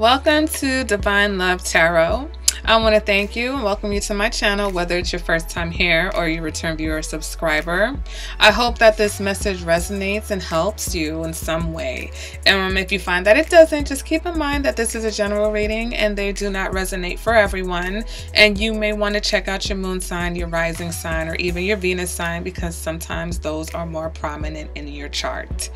Welcome to Divine Love Tarot. I want to thank you and welcome you to my channel, whether it's your first time here or you return viewer or subscriber. I hope that this message resonates and helps you in some way. And if you find that it doesn't, just keep in mind that this is a general reading and they do not resonate for everyone. And you may want to check out your moon sign, your rising sign, or even your Venus sign, because sometimes those are more prominent in your chart.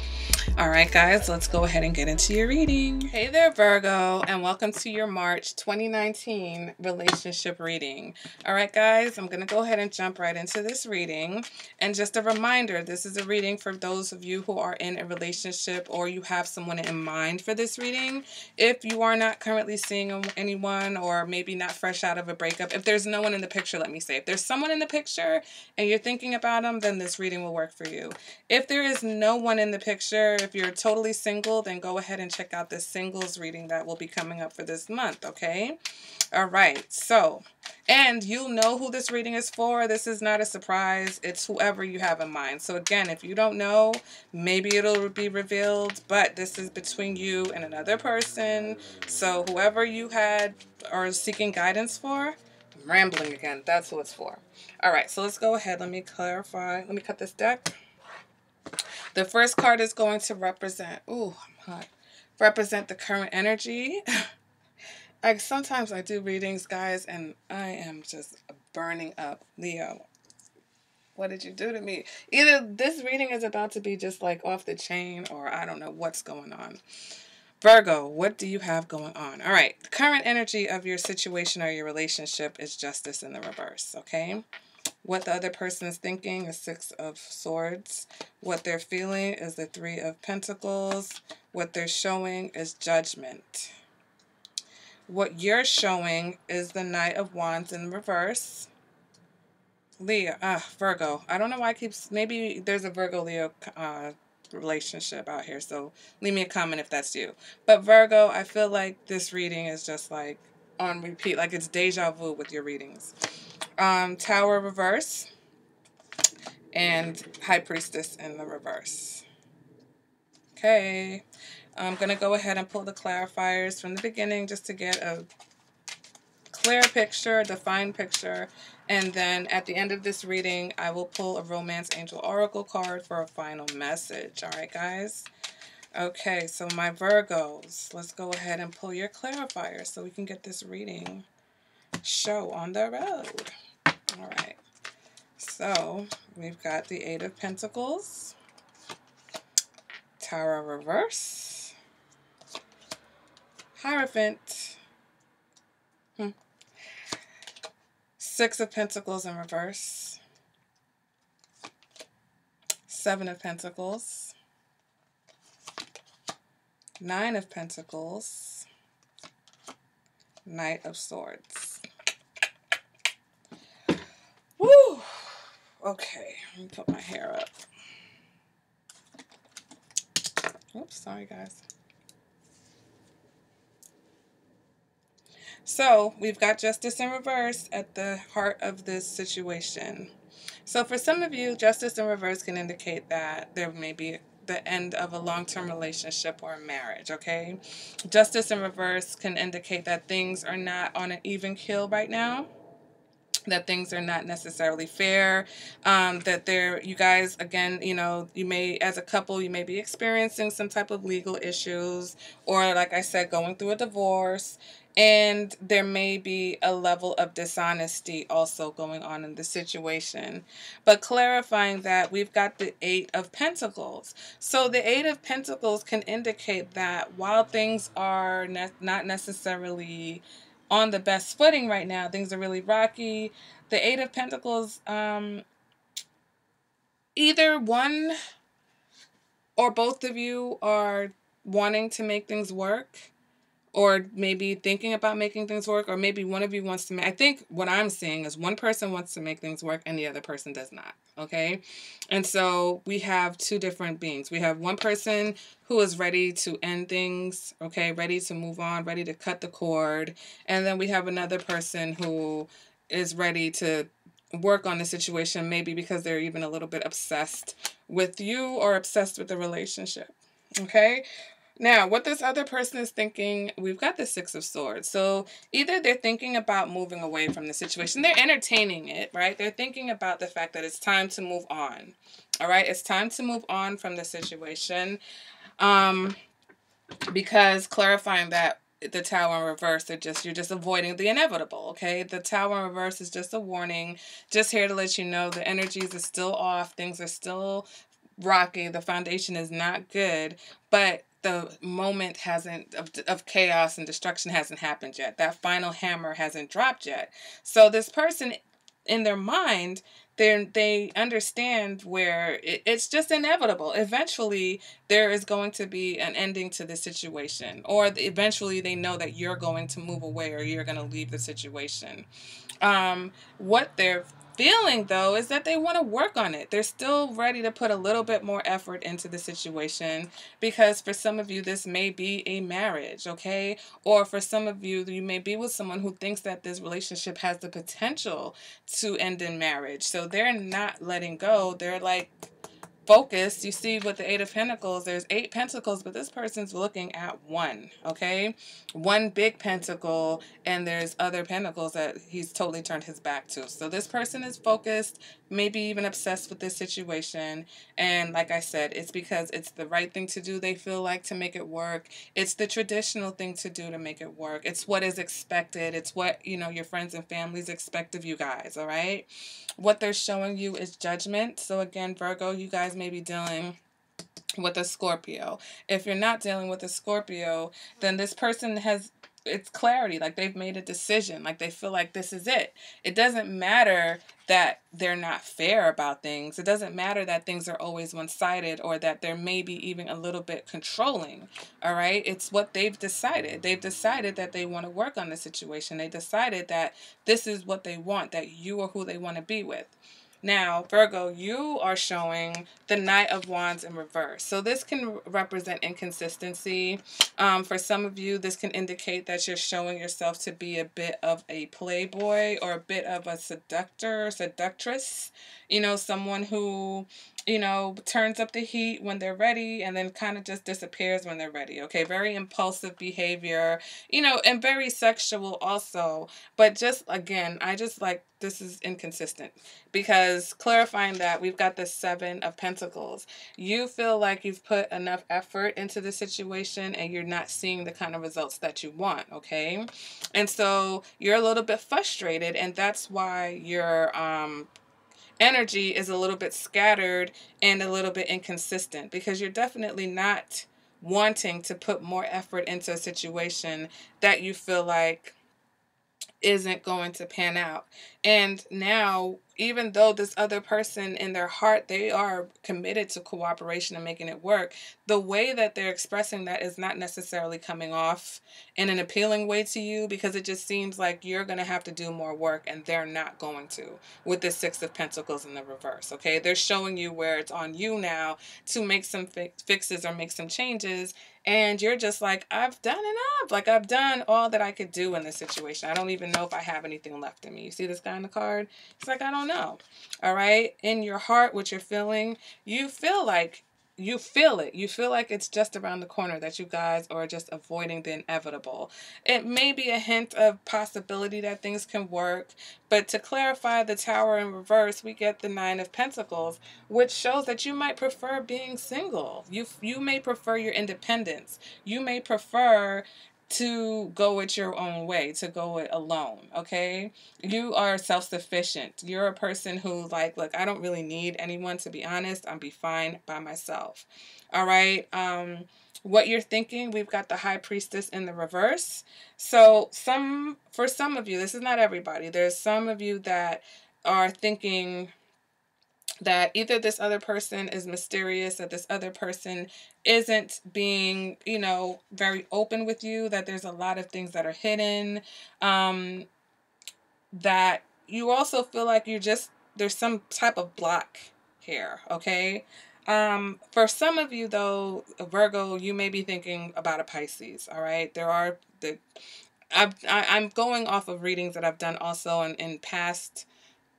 All right, guys, let's go ahead and get into your reading. Hey there, Virgo, and welcome to your March 2019 relationship reading. All right, guys, I'm going to go ahead and jump right into this reading. And just a reminder, this is a reading for those of you who are in a relationship or you have someone in mind for this reading. If you are not currently seeing anyone, or maybe not fresh out of a breakup, if there's no one in the picture, let me say, if there's someone in the picture and you're thinking about them, then this reading will work for you. If there is no one in the picture, if you're totally single, then go ahead and check out this singles reading that will be coming up for this month, okay? All right, so, and you'll know who this reading is for. This is not a surprise. It's whoever you have in mind. So again, if you don't know, maybe it'll be revealed, but this is between you and another person. So whoever you had or seeking guidance for, I'm rambling again, that's who it's for. All right, so let's go ahead. Let me clarify. Let me cut this deck. The first card is going to represent, ooh, I'm hot, represent the current energy. Sometimes I do readings, guys, and I am just burning up. Leo, what did you do to me? Either this reading is about to be just like off the chain, or I don't know what's going on. Virgo, what do you have going on? All right, the current energy of your situation or your relationship is Justice in the reverse, okay? What the other person is thinking is Six of Swords. What they're feeling is the Three of Pentacles. What they're showing is Judgment. What you're showing is the Knight of Wands in reverse. Virgo. I don't know why I keep... Maybe there's a Virgo-Leo relationship out here, so leave me a comment if that's you. But Virgo, I feel like this reading is just like on repeat, like it's deja vu with your readings. Tower reverse and High Priestess in the reverse. Okay, I'm going to go ahead and pull the clarifiers from the beginning just to get a clear picture, defined picture, and then at the end of this reading, I will pull a Romance Angel Oracle card for a final message. All right, guys? Okay, so my Virgos, let's go ahead and pull your clarifiers so we can get this reading show on the road. All right, so we've got the Eight of Pentacles, Tower reverse, Hierophant, Six of Pentacles in reverse, Seven of Pentacles, Nine of Pentacles, Knight of Swords. Woo! Okay, let me put my hair up. Oops, sorry guys. So we've got Justice in reverse at the heart of this situation. So for some of you, Justice in reverse can indicate that there may be the end of a long-term relationship or a marriage, okay? Justice in reverse can indicate that things are not on an even keel right now, that things are not necessarily fair, that you guys, again, you know, you may, as a couple, you may be experiencing some type of legal issues, or like I said, going through a divorce, and there may be a level of dishonesty also going on in the situation. But clarifying that, we've got the Eight of Pentacles. So the Eight of Pentacles can indicate that while things are not necessarily on the best footing right now, things are really rocky, the Eight of Pentacles, either one or both of you are wanting to make things work, or maybe thinking about making things work, or maybe one of you wants to make... I think what I'm seeing is one person wants to make things work and the other person does not, okay? And so we have two different beings. We have one person who is ready to end things, okay, ready to move on, ready to cut the cord, and then we have another person who is ready to work on the situation, maybe because they're even a little bit obsessed with you or obsessed with the relationship, okay? Now, what this other person is thinking, we've got the Six of Swords. So either they're thinking about moving away from the situation, they're entertaining it, right? They're thinking about the fact that it's time to move on. All right, it's time to move on from the situation. Because clarifying that the Tower in reverse, you're just avoiding the inevitable, okay? The Tower in reverse is just a warning, just here to let you know the energies are still off, things are still rocky, the foundation is not good, but the moment hasn't of chaos and destruction hasn't happened yet. That final hammer hasn't dropped yet. So this person, in their mind, they understand where it's just inevitable. Eventually, there is going to be an ending to the situation, or eventually they know that you're going to move away or you're going to leave the situation. What they're feeling though is that they want to work on it. They're still ready to put a little bit more effort into the situation, because for some of you this may be a marriage, okay? Or for some of you, you may be with someone who thinks that this relationship has the potential to end in marriage. So they're not letting go. They're like focused. You see with the Eight of Pentacles, there's 8 pentacles, but this person's looking at one, okay? One big pentacle, and there's other pentacles that he's totally turned his back to. So this person is focused, maybe even obsessed with this situation. And like I said, it's because it's the right thing to do, they feel like, to make it work. It's the traditional thing to do to make it work. It's what is expected. It's what, you know, your friends and families expect of you guys, all right? What they're showing you is judgment. So again, Virgo, you guys may be dealing with a Scorpio. If you're not dealing with a Scorpio, then this person has, it's clarity, like they've made a decision, like they feel like this is it. It doesn't matter that they're not fair about things. It doesn't matter that things are always one-sided, or that they're maybe even a little bit controlling. All right, it's what they've decided. They've decided that they want to work on the situation. They decided that this is what they want, that you are who they want to be with. Now, Virgo, you are showing the Knight of Wands in reverse. So this can represent inconsistency. For some of you, this can indicate that you're showing yourself to be a bit of a playboy, or a bit of a seductor, seductress. You know, someone who, you know, turns up the heat when they're ready and then kind of just disappears when they're ready. Okay, very impulsive behavior, you know, and very sexual also. But just, again, I just like, this is inconsistent, because clarifying that, we've got the Seven of Pentacles. You feel like you've put enough effort into the situation and you're not seeing the kind of results that you want, okay? And so you're a little bit frustrated, and that's why your energy is a little bit scattered and a little bit inconsistent, because you're definitely not wanting to put more effort into a situation that you feel like isn't going to pan out. And now, even though this other person, in their heart, they are committed to cooperation and making it work, the way that they're expressing that is not necessarily coming off in an appealing way to you, because it just seems like you're going to have to do more work and they're not going to, with the Six of Pentacles in the reverse, okay? They're showing you where it's on you now to make some fixes or make some changes, and you're just like, I've done enough. Like, I've done all that I could do in this situation. I don't even know if I have anything left in me. You see this guy in the card? It's like, I don't know. All right? In your heart, what you're feeling, you feel like, you feel it. You feel like it's just around the corner, that you guys are just avoiding the inevitable. It may be a hint of possibility that things can work, but to clarify the Tower in reverse, we get the Nine of Pentacles, which shows that you might prefer being single. You may prefer your independence. You may prefer to go it your own way, to go it alone, okay? You are self-sufficient. You're a person who, like, look, I don't really need anyone, to be honest. I'll be fine by myself. All right? What you're thinking, we've got the High Priestess in the reverse. So for some of you, this is not everybody, there's some of you that are thinking that either this other person is mysterious, that this other person isn't being, you know, very open with you, that there's a lot of things that are hidden, that you also feel like there's some type of block here, okay? For some of you, though, Virgo, you may be thinking about a Pisces, all right? I'm going off of readings that I've done also in past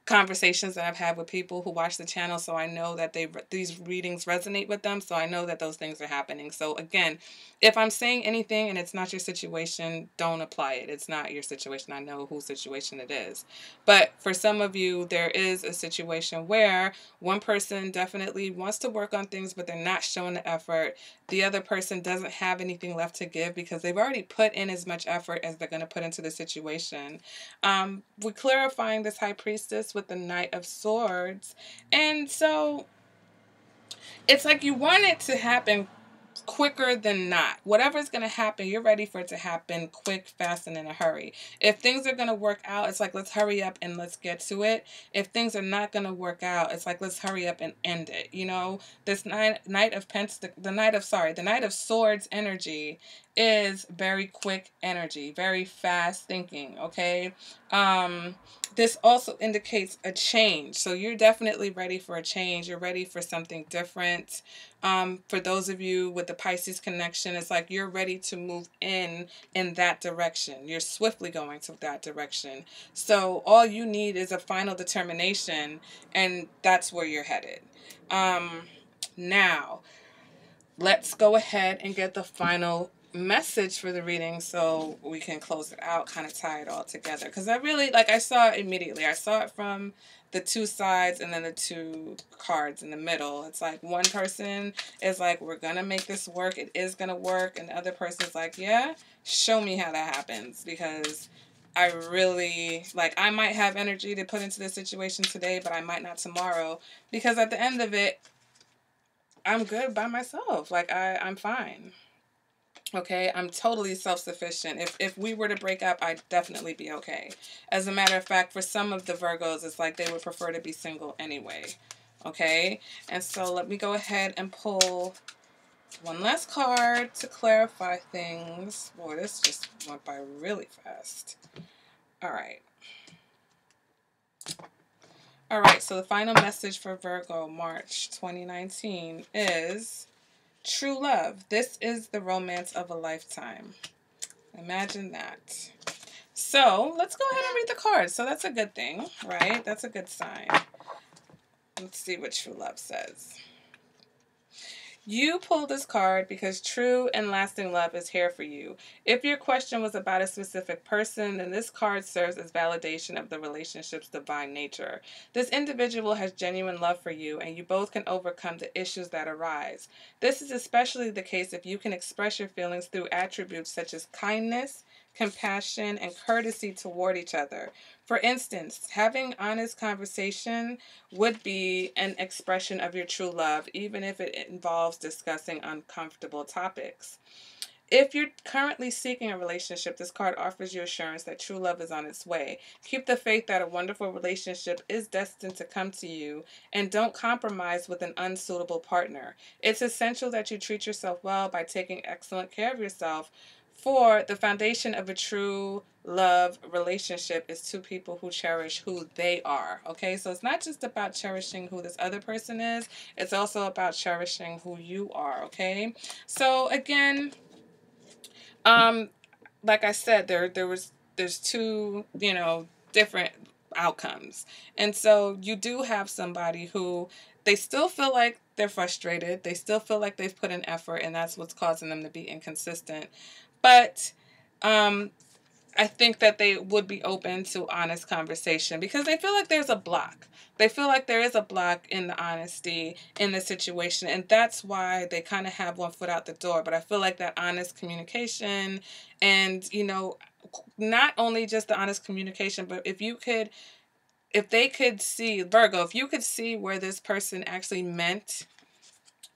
conversations that I've had with people who watch the channel, so I know that these readings resonate with them, so I know that those things are happening. So again, if I'm saying anything and it's not your situation, don't apply it. It's not your situation. I know whose situation it is. But for some of you, there is a situation where one person definitely wants to work on things, but they're not showing the effort. The other person doesn't have anything left to give because they've already put in as much effort as they're going to put into the situation. We're clarifying this High Priestess with the Knight of Swords. And so it's like you want it to happen quicker than not. Whatever's going to happen, you're ready for it to happen quick, fast, and in a hurry. If things are going to work out, it's like, let's hurry up and let's get to it. If things are not going to work out, it's like, let's hurry up and end it. You know, this Knight of Swords energy is very quick energy, very fast thinking, okay? This also indicates a change. So you're definitely ready for a change. You're ready for something different. For those of you with the Pisces connection, it's like you're ready to move in that direction. You're swiftly going to that direction. So all you need is a final determination, and that's where you're headed. Now, let's go ahead and get the final message for the reading so we can close it out, kind of tie it all together. Because I really, like, I saw it immediately. I saw it from the two sides and then the two cards in the middle. It's like one person is like, we're going to make this work. It is going to work. And the other person is like, yeah, show me how that happens. Because I really, like, I might have energy to put into this situation today, but I might not tomorrow. Because at the end of it, I'm good by myself. Like, I'm fine. Okay, I'm totally self-sufficient. If we were to break up, I'd definitely be okay. As a matter of fact, for some of the Virgos, it's like they would prefer to be single anyway. Okay, and so let me go ahead and pull one last card to clarify things. Boy, this just went by really fast. All right. All right, so the final message for Virgo, March 2019 is true love. This is the romance of a lifetime. Imagine that. So let's go ahead and read the cards. So that's a good thing, right? That's a good sign. Let's see what true love says. You pulled this card because true and lasting love is here for you. If your question was about a specific person, then this card serves as validation of the relationship's divine nature. This individual has genuine love for you, and you both can overcome the issues that arise. This is especially the case if you can express your feelings through attributes such as kindness, compassion, and courtesy toward each other. For instance, having honest conversation would be an expression of your true love, even if it involves discussing uncomfortable topics. If you're currently seeking a relationship, this card offers you assurance that true love is on its way. Keep the faith that a wonderful relationship is destined to come to you, and don't compromise with an unsuitable partner. It's essential that you treat yourself well by taking excellent care of yourself, for the foundation of a true love relationship is two people who cherish who they are. Okay, so it's not just about cherishing who this other person is, it's also about cherishing who you are. Okay, so again, like I said, there's two, different outcomes. And so you do have somebody who they still feel like they're frustrated. They still feel like they've put in effort, and that's what's causing them to be inconsistent. But I think that they would be open to honest conversation because they feel like there's a block. They feel like there is a block in the honesty in the situation, and that's why they kind of have one foot out the door. But I feel like that honest communication and, not only just the honest communication, but if they could see, Virgo, if you could see where this person actually meant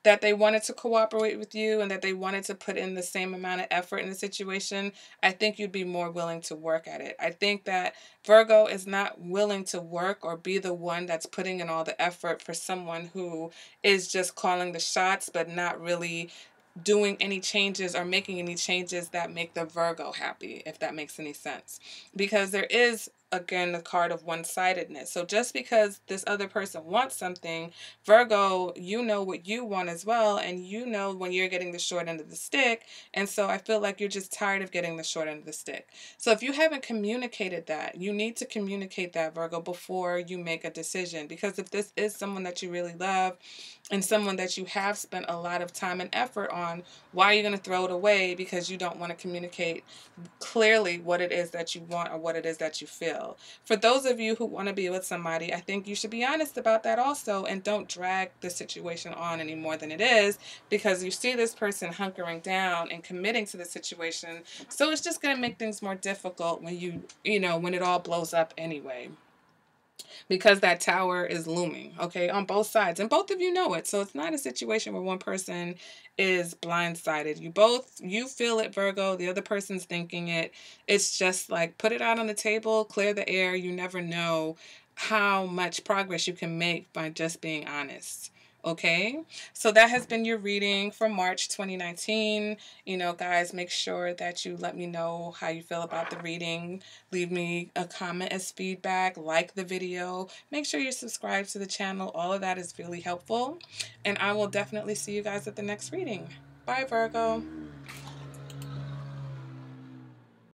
that they wanted to cooperate with you and that they wanted to put in the same amount of effort in the situation, I think you'd be more willing to work at it. I think that Virgo is not willing to work or be the one that's putting in all the effort for someone who is just calling the shots but not really doing any changes or making any changes that make the Virgo happy, if that makes any sense. Because there is again, the card of one-sidedness. So just because this other person wants something, Virgo, you know what you want as well, and you know when you're getting the short end of the stick. And so I feel like you're just tired of getting the short end of the stick. So if you haven't communicated that, you need to communicate that, Virgo, before you make a decision. Because if this is someone that you really love and someone that you have spent a lot of time and effort on, why are you going to throw it away because you don't want to communicate clearly what it is that you want or what it is that you feel? For those of you who want to be with somebody, I think you should be honest about that also, and don't drag the situation on any more than it is, because you see this person hunkering down and committing to the situation. So it's just going to make things more difficult when when it all blows up anyway, because that tower is looming, okay, on both sides. And both of you know it. So it's not a situation where one person is blindsided. You feel it, Virgo. The other person's thinking it. It's just like, put it out on the table, clear the air. You never know how much progress you can make by just being honest. Okay, so that has been your reading for March 2019. Guys, make sure that you let me know how you feel about the reading. Leave me a comment as feedback, like the video. Make sure you're subscribed to the channel. All of that is really helpful. And I will definitely see you guys at the next reading. Bye, Virgo.